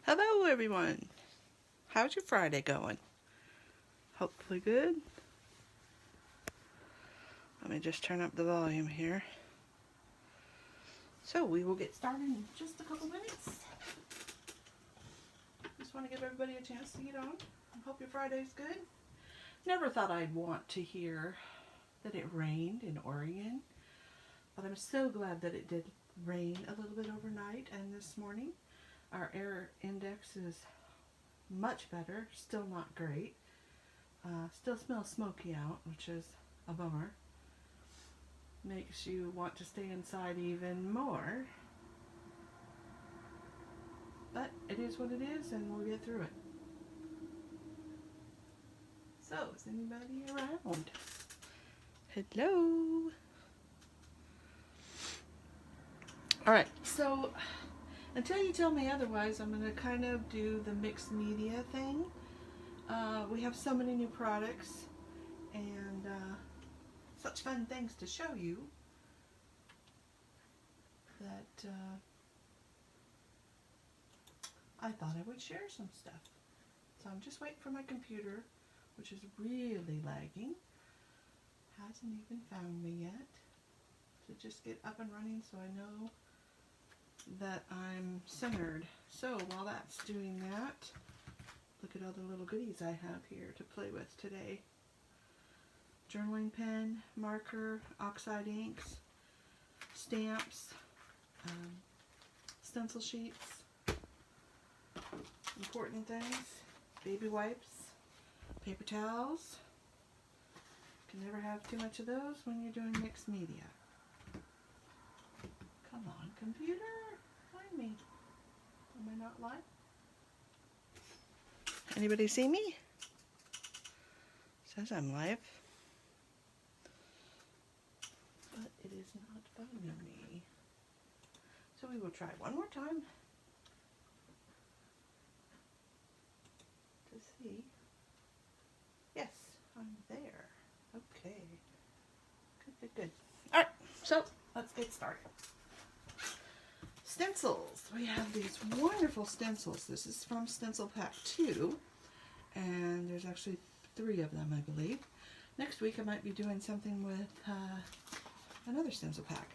Hello everyone. How's your Friday going? Hopefully good. Let me just turn up the volume here. So we will get started in just a couple minutes. Just want to give everybody a chance to get on. I hope your Friday's good. Never thought I'd want to hear that it rained in Oregon, but I'm so glad that it did rain a little bit overnight and this morning. Our air index is much better, still not great. Still smells smoky out, which is a bummer. Makes you want to stay inside even more. But it is what it is, and we'll get through it. So, is anybody around? Hello? Alright, so until you tell me otherwise, I'm going to kind of do the mixed media thing. We have so many new products and such fun things to show you that I thought I would share some stuff. So I'm just waiting for my computer, which is really lagging. Hasn't even found me yet. To just get up and running so I know that I'm centered. So while that's doing that, look at all the little goodies I have here to play with today. Journaling pen, marker, oxide inks, stamps, stencil sheets, important things, baby wipes, paper towels. You can never have too much of those when you're doing mixed media. Come on, computer, find me. Am I not live? Anybody see me? Says I'm live. But it is not finding me. So we will try one more time to see. Yes, I'm there. Okay. Good. Alright, so let's get started. Stencils. We have these wonderful stencils. This is from Stencil Pack 2. And there's actually 3 of them, I believe. Next week I might be doing something with another stencil pack.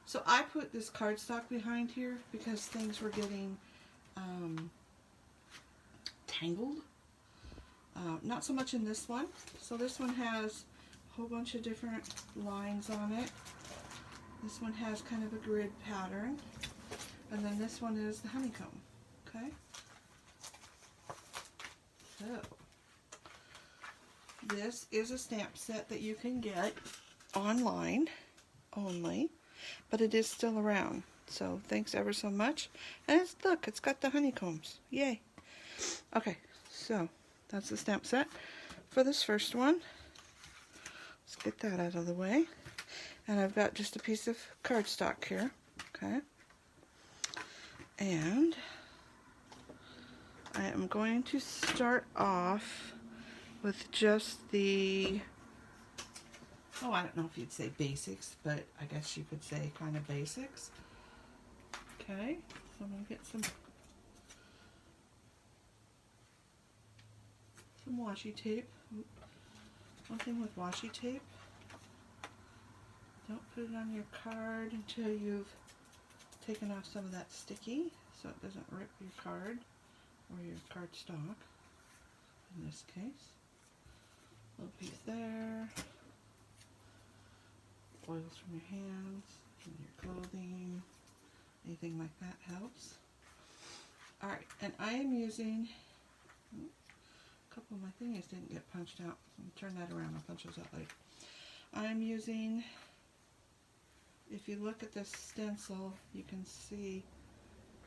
So I put this cardstock behind here because things were getting tangled. Not so much in this one. So this one has a whole bunch of different lines on it. This one has kind of a grid pattern. And then this one is the honeycomb. Okay? So, this is a stamp set that you can get online only, but it is still around. So, thanks ever so much. And look, it's got the honeycombs. Yay. Okay, so that's the stamp set for this first one. Let's get that out of the way. And I've got just a piece of cardstock here. Okay. And I am going to start off with just the, I don't know if you'd say basics, but I guess you could say kind of basics. Okay, so I'm going to get some washi tape. One thing with washi tape, don't put it on your card until you've taken off some of that sticky so it doesn't rip your card or your cardstock in this case. Little piece there. Oils from your hands, from your clothing, anything like that helps. Alright, and I am using, a couple of my thingies didn't get punched out. Let me turn that around, I'll punch those out later. I'm using, if you look at this stencil, you can see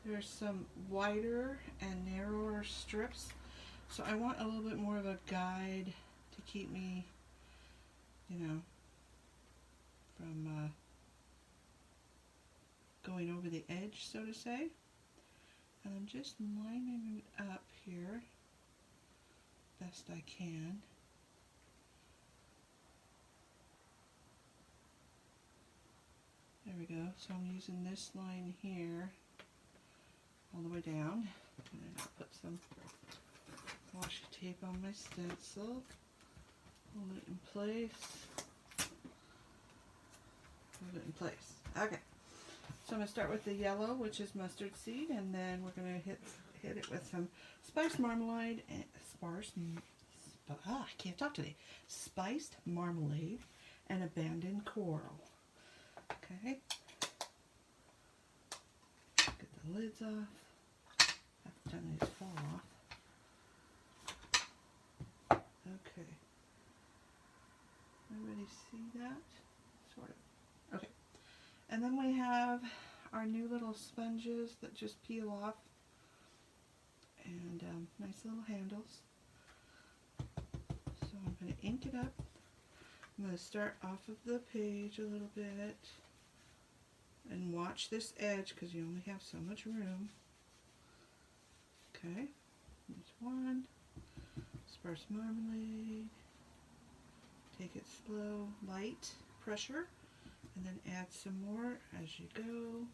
there's some wider and narrower strips. So I want a little bit more of a guide to keep me, from going over the edge, so to say. And I'm just lining it up here best I can. There we go. So I'm using this line here all the way down. And then I'll put some washi tape on my stencil. Hold it in place. Hold it in place. Okay. So I'm going to start with the yellow, which is mustard seed, and then we're going to hit it with some spiced marmalade and I can't talk today. Spiced marmalade and abandoned coral. Okay. Get the lids off. Half the time these fall off. Okay. Everybody see that? Sort of. Okay. And then we have our new little sponges that just peel off. And nice little handles. So I'm going to ink it up. I'm going to start off of the page a little bit. And watch this edge because you only have so much room. Okay. There's one. Sparse marmalade. Take it slow, light pressure. And then add some more as you go.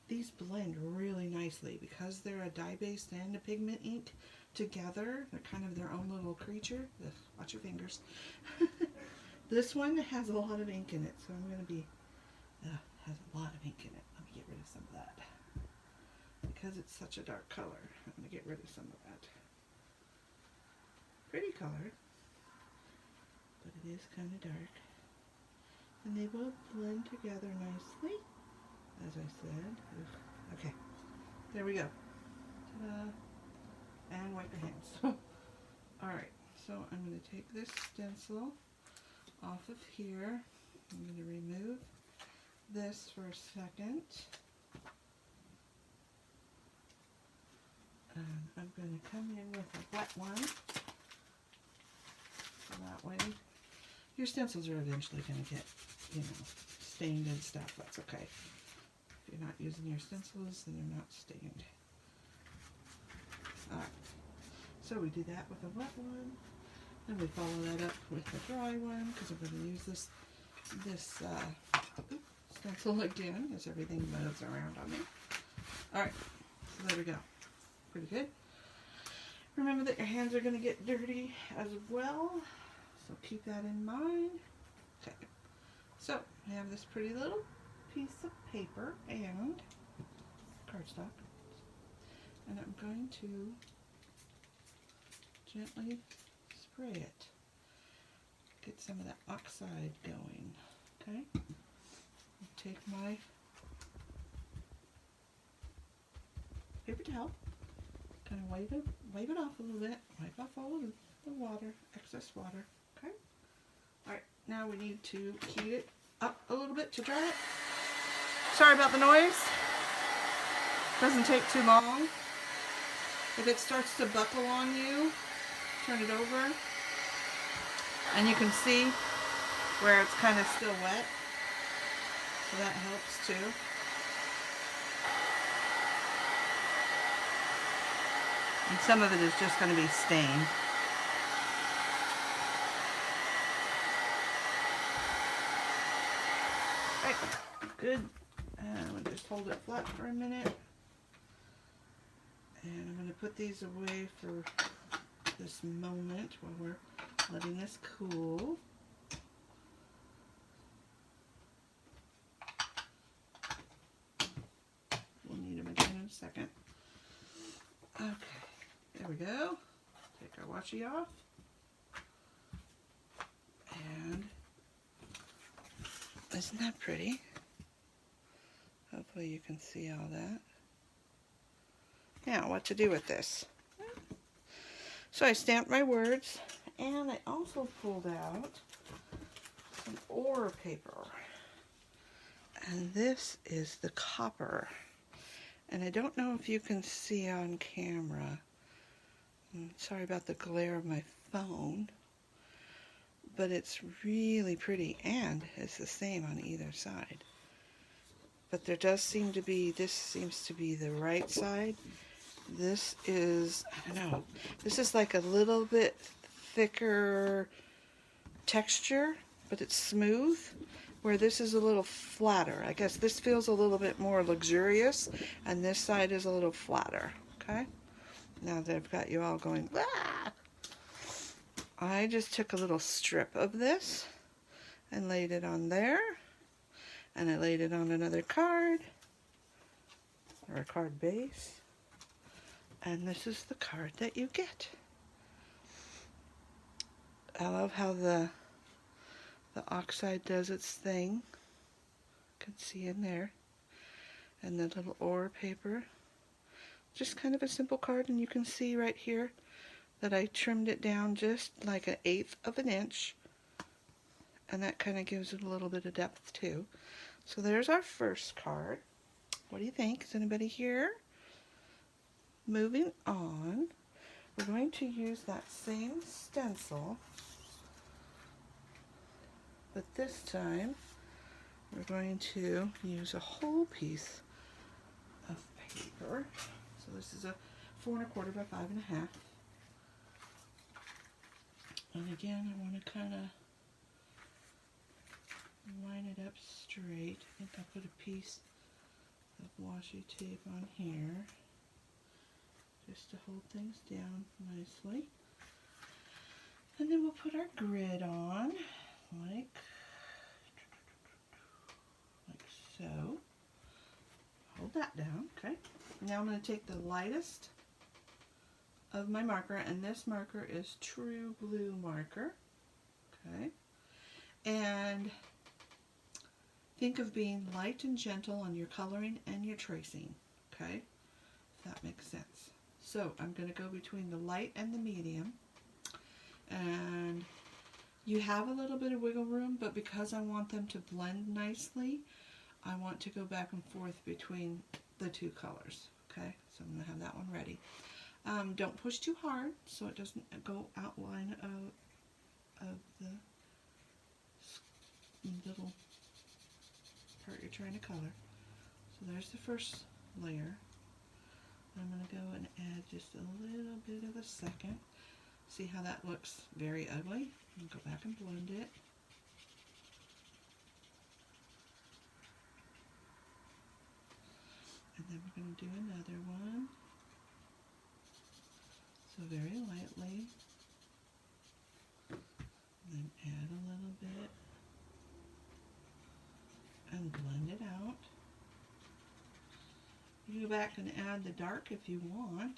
These blend really nicely because they're a dye-based and a pigment ink together. They're kind of their own little creature. Ugh, watch your fingers. This one has a lot of ink in it, so I'm going to be, has a lot of ink in it. Let me get rid of some of that. Because it's such a dark color, I'm going to get rid of some of that. Pretty color, but it is kind of dark. And they will blend together nicely, as I said. Ugh. Okay, there we go. Ta-da. And wipe your hands. Alright, so I'm going to take this stencil off of here. I'm going to remove this for a second. And I'm going to come in with a wet one. So that way, your stencils are eventually going to get, stained and stuff. That's okay. If you're not using your stencils, then they're not stained. Alright. So we do that with a wet one. Then we follow that up with a dry one because I'm going to use this stencil again as everything moves around on me. Alright. So there we go. Pretty good. Remember that your hands are going to get dirty as well. So keep that in mind. Okay. So I have this pretty little piece of paper and cardstock. And I'm going to gently spray it. Get some of that oxide going. Okay? I'll take my paper towel, kind of wave it off a little bit, wipe off all of the water, excess water. Okay? Alright, now we need to heat it up a little bit to dry it. Sorry about the noise. Doesn't take too long. If it starts to buckle on you, turn it over. And you can see where it's kind of still wet. So that helps too. And some of it is just going to be stained. Right, good. And I'm going to just hold it flat for a minute. And I'm going to put these away for this moment while we're letting this cool. We'll need them again in a second. Okay, there we go. Take our washi off. And isn't that pretty? Hopefully you can see all that. Now, what to do with this? So I stamped my words, and I also pulled out some ore paper. And this is the copper. And I don't know if you can see on camera. Sorry about the glare of my phone. But it's really pretty, and it's the same on either side. But there does seem to be, this seems to be the right side. This is, I don't know, this is like a little bit thicker texture, but it's smooth. where this is a little flatter. I guess this feels a little bit more luxurious, and this side is a little flatter, okay? Now that I've got you all going, ah! I just took a little strip of this and laid it on there, and I laid it on another card, or a card base, and this is the card that you get. I love how the oxide does its thing. You can see in there. And the little ore paper. Just kind of a simple card, and you can see right here that I trimmed it down just like 1/8 of an inch. And that kind of gives it a little bit of depth too. So there's our first card. What do you think? Is anybody here? Moving on, we're going to use that same stencil, but this time we're going to use a whole piece of paper. So this is a 4 1/4 by 5 1/2. And again, I want to kind of line it up straight. I think I'll put a piece of washi tape on here just to hold things down nicely. And then we'll put our grid on like so. Hold that down, okay? Now I'm going to take the lightest of my marker, and this marker is True Blue marker, okay? And think of being light and gentle on your coloring and your tracing, okay? If that makes sense. So I'm going to go between the light and the medium, and you have a little bit of wiggle room, but because I want them to blend nicely, I want to go back and forth between the two colors, okay? So I'm going to have that one ready. Don't push too hard so it doesn't go outline of the little part you're trying to color. So there's the first layer. I'm going to go and add just a little bit of the second. See how that looks very ugly? And go back and blend it. And then we're going to do another one. So very lightly. And then add a little bit. And blend it out. You can go back and add the dark if you want.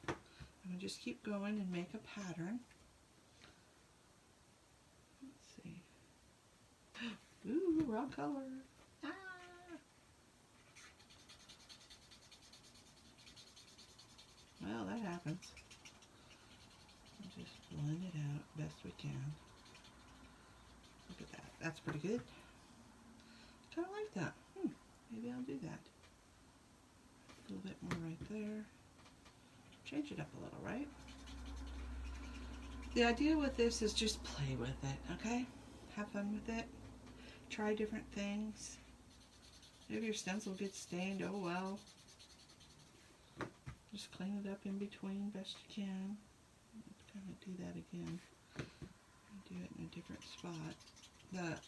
And just keep going and make a pattern. Let's see. Ooh, wrong color. Ah! Well, that happens. We'll just blend it out best we can. Look at that. That's pretty good. Kind of like that. Maybe I'll do that. A little bit more right there. Change it up a little, right? The idea with this is just play with it, okay? Have fun with it. Try different things. Maybe your stencil gets stained, oh well. Just clean it up in between best you can. Kind of do that again. Do it in a different spot. The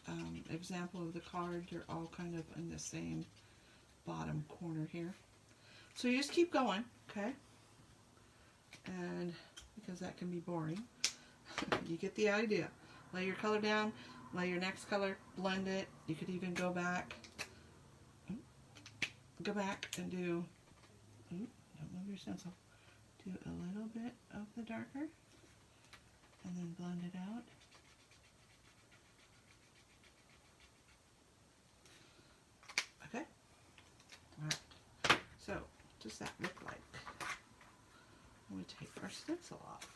example of the cards are all kind of in the same bottom corner here. So you just keep going, okay? And because that can be boring, you get the idea. Lay your color down, lay your next color, blend it. You could even go back and do, don't move your stencil, do a little bit of the darker and then blend it out. Okay, all right, so what does that look like? We take our stencil off.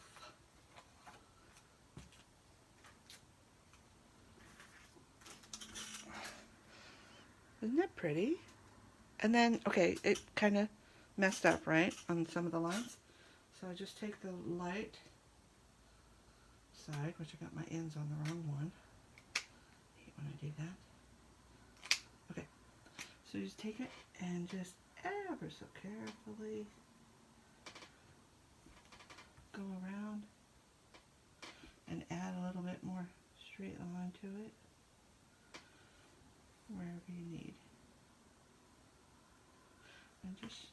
Isn't that pretty? And then, okay, it kind of messed up, right, on some of the lines. So I just take the light side, which I got my ends on the wrong one. I hate when I do that. Okay, so you just take it and just ever so carefully go around and add a little bit more straight line to it wherever you need. And just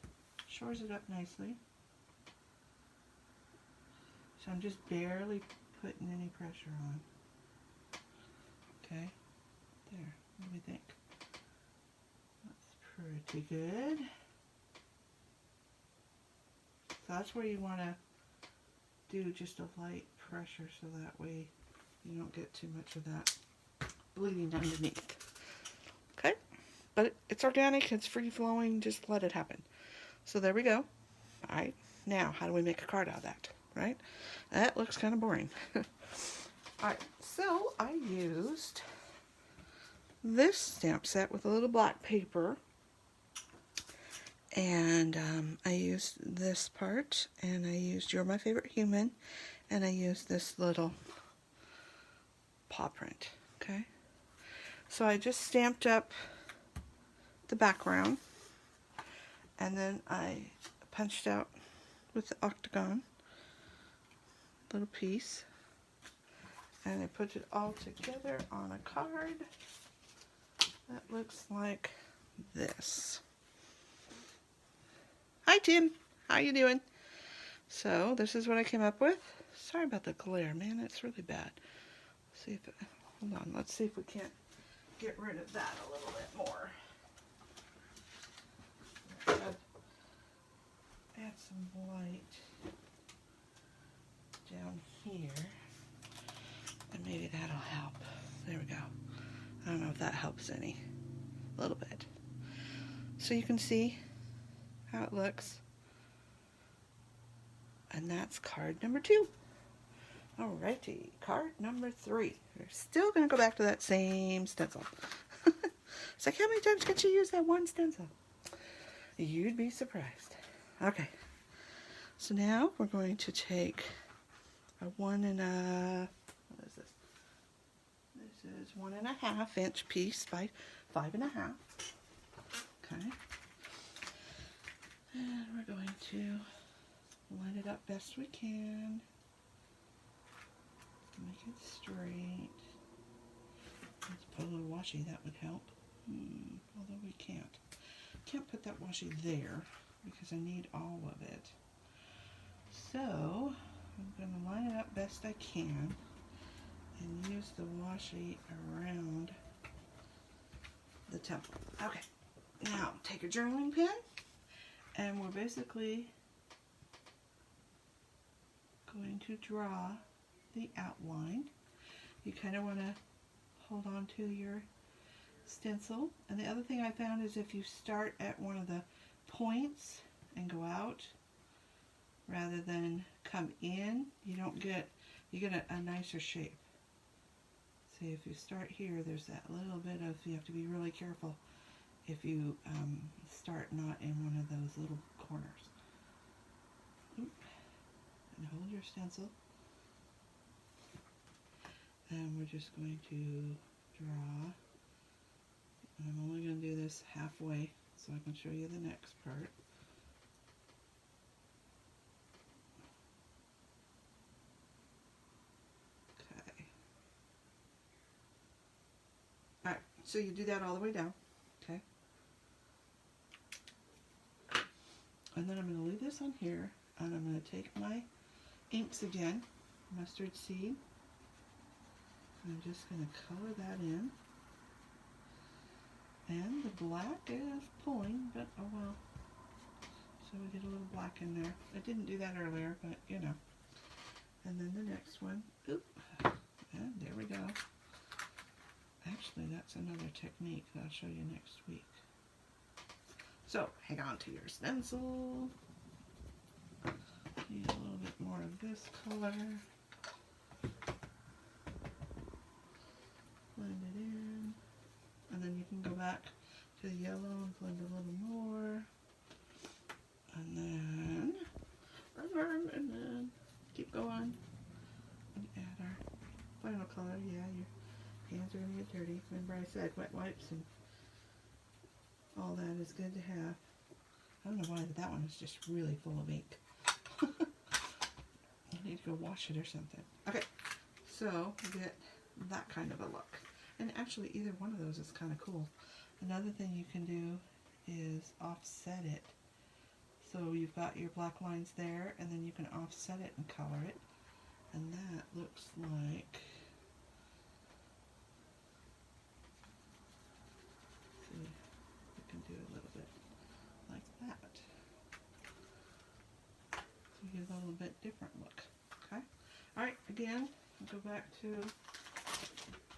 shores it up nicely. So I'm just barely putting any pressure on. Okay, there, what do we think? That's pretty good. So that's where you want to do just a light pressure so that way you don't get too much of that bleeding underneath. Okay, but it's organic, it's free flowing, just let it happen. So there we go. All right, now how do we make a card out of that, right? That looks kind of boring. All right, so I used this stamp set with a little black paper. And I used this part, and I used You're My Favorite Human, and I used this little paw print, okay? So I just stamped up the background, and then I punched out with the octagon, little piece, and I put it all together on a card that looks like this. Hi Tim, how you doing? So this is what I came up with. Sorry about the glare, man, it's really bad. Let's see if hold on, let's see if we can't get rid of that a little bit more. Add some light down here, and maybe that'll help. There we go. I don't know if that helps any. A little bit. So you can see how it looks. And that's card number 2. Alrighty, card number 3. We're still going to go back to that same stencil. It's like, how many times can you use that one stencil? You'd be surprised. Okay, so now we're going to take a what is this? This is 1.5 inch piece by 5.5. Okay. And we're going to line it up best we can. Make it straight. Let's put a little washi, that would help. Although we can't. Can't put that washi there because I need all of it. So I'm going to line it up best I can and use the washi around the temple. Okay, now take a journaling pen, and we're basically going to draw the outline. You kind of want to hold on to your stencil. And the other thing I found is if you start at one of the points and go out rather than come in, you get a nicer shape. See, if you start here, there's that little bit of, you have to be really careful if you start not in one of those little corners. Oop. And hold your stencil. And we're just going to draw. And I'm only going to do this halfway so I can show you the next part. Okay. Alright, so you do that all the way down. Okay. And then I'm going to leave this on here, and I'm going to take my inks again, mustard seed. I'm just going to color that in. And the black is pulling, but oh well. So we get a little black in there. I didn't do that earlier, but you know. And then the next one. Oop. And there we go. Actually, that's another technique that I'll show you next week. So, hang on to your stencil. Need a little bit more of this color. Blend it in. And then you can go back to the yellow and blend a little more. And then keep going. And add our final color. Yeah, your hands are going to get dirty. Remember I said wet wipes and all that is good to have. I don't know why, but that one is just really full of ink. I need to go wash it or something. Okay, so we get that kind of a look. And actually either one of those is kind of cool. Another thing you can do is offset it. So you've got your black lines there, and then you can offset it and color it. And that looks like, see, we can do a little bit like that. So you get a little bit different look. Okay. All right. Again, go back to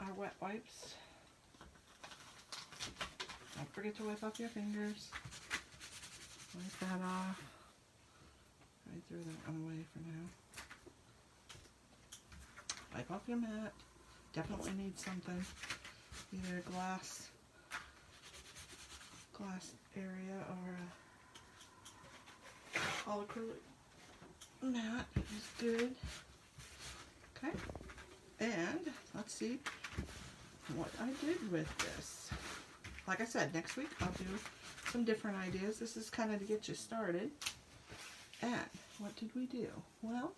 our wet wipes. Don't forget to wipe off your fingers. Wipe that off. I threw that one away for now. Wipe off your mat. Definitely need something. Either a glass area or a all acrylic mat is good. Okay. And let's see what I did with this. Like I said, next week I'll do some different ideas. This is kind of to get you started. And what did we do? Well,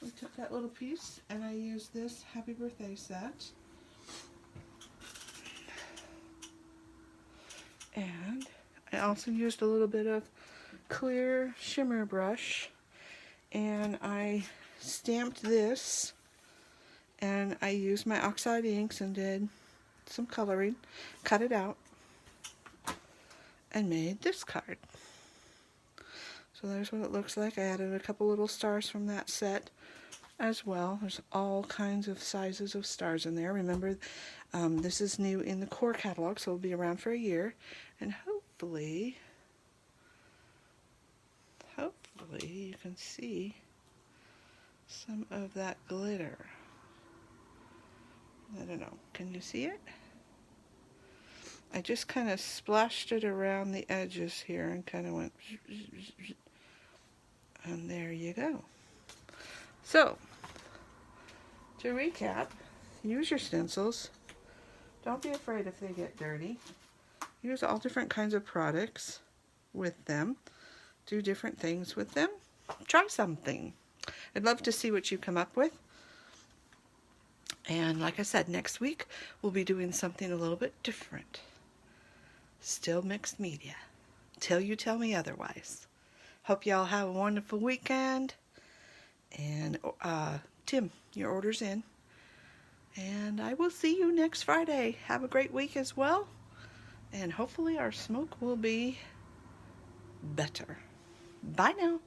we took that little piece and I used this Happy Birthday set. And I also used a little bit of clear shimmer brush, and I stamped this, and I used my oxide inks and did some coloring, cut it out, and made this card. So there's what it looks like. I added a couple little stars from that set as well. There's all kinds of sizes of stars in there. Remember, this is new in the core catalog, so it'll be around for a year, and hopefully you can see some of that glitter. I don't know, can you see it? I just kind of splashed it around the edges here and kind of went, and there you go. So, to recap, use your stencils. Don't be afraid if they get dirty. Use all different kinds of products with them. Do different things with them. Try something. I'd love to see what you come up with. And like I said, next week we'll be doing something a little bit different. Still mixed media. Till you tell me otherwise. Hope y'all have a wonderful weekend. And Tim, your order's in. And I will see you next Friday. Have a great week as well. And hopefully our smoke will be better. Bye now.